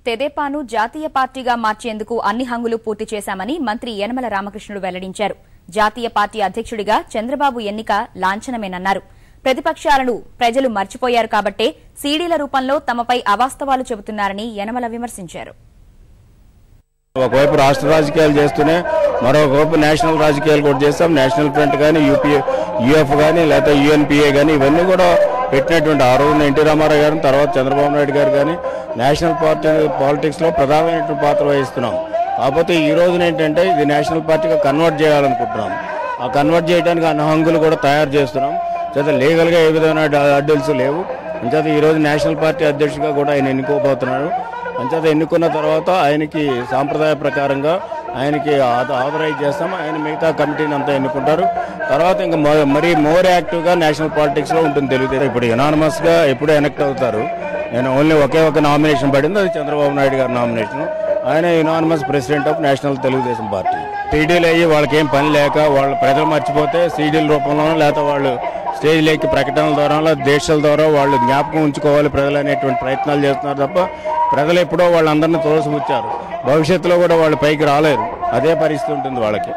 తెదేపాను జాతీయ పార్టీగా మార్చేందుకు అన్ని హంగులు పూర్తి చేశామని మంత్రి యనమల రామకృష్ణుడు వెల్లడించారు. జాతీయ పార్టీ అధ్యక్షుడిగా చంద్రబాబు ఎన్నిక లాంఛనమేనన్నారు. ప్రతిపక్షాలను ప్రజలు మర్చిపోయారు కాబట్టే సీడీల రూపంలో తమపై అవాస్తవాలు చెబుతున్నారని యనమల విమర్శించారు. ఒకవైపు రాష్ట్ర రాజకీయాలు చేస్తూనే మరొకవైపు నేషనల్ రాజకీయాలు కూడా చేస్తాం. నేషనల్ ఫ్రంట్ కానీ యూఎఫ్ కానీ లేకపోతే యూఎన్పీఏ కానీ ఇవన్నీ కూడా పెట్టినటువంటి ఆ రోజున ఎన్టీ రామారావు గారు తర్వాత చంద్రబాబు నాయుడు గారు కానీ నేషనల్ పాలిటిక్స్లో ప్రధానమైనటువంటి పాత్ర వహిస్తున్నాం. కాకపోతే ఈ రోజున ఏంటంటే ఇది నేషనల్ పార్టీగా కన్వర్ట్ చేయాలనుకుంటున్నాం. ఆ కన్వర్ట్ చేయడానికి అన్ని హంగులు కూడా తయారు చేస్తున్నాం. చేత లీగల్గా ఏ విధమైన అడ్డల్స్ లేవు. అంచేత ఈరోజు నేషనల్ పార్టీ అధ్యక్షుడిగా కూడా ఆయన ఎన్నుకోబోతున్నాడు. అంచేత ఎన్నుకున్న తర్వాత ఆయనకి సాంప్రదాయ ప్రకారంగా ఆయనకి ఆథరైజ్ చేస్తాం. ఆయన మిగతా కమిటీని అంతా ఎన్నుకుంటారు. తర్వాత ఇంకా మరీ మోర్ యాక్టివ్గా నేషనల్ పాలిటిక్స్లో ఉంటుంది తెలుగుదేశం. ఇప్పుడు యునానిమస్గా ఎప్పుడు ఎనెక్ట్ అవుతారు. నేను ఓన్లీ ఒక నామినేషన్ పడింది, అది చంద్రబాబు నాయుడు గారి నామినేషన్. ఆయన unanimous president of national Telugu Desam party. సీడీలు అయ్యి వాళ్ళకేం పని లేక వాళ్ళు ప్రజలు మర్చిపోతే సీడీల రూపంలోనో లేకపోతే వాళ్ళు స్టేజ్ లేకి ప్రకటనల ద్వారా దేశాల ద్వారా వాళ్ళు జ్ఞాపకం ఉంచుకోవాలి ప్రజలు అనేటువంటి ప్రయత్నాలు చేస్తున్నారు తప్ప ప్రజలు ఎప్పుడో వాళ్ళందరినీ తోసిపుచ్చారు. భవిష్యత్తులో కూడా వాళ్ళు పైకి రాలేరు. అదే పరిస్థితి ఉంటుంది వాళ్ళకి.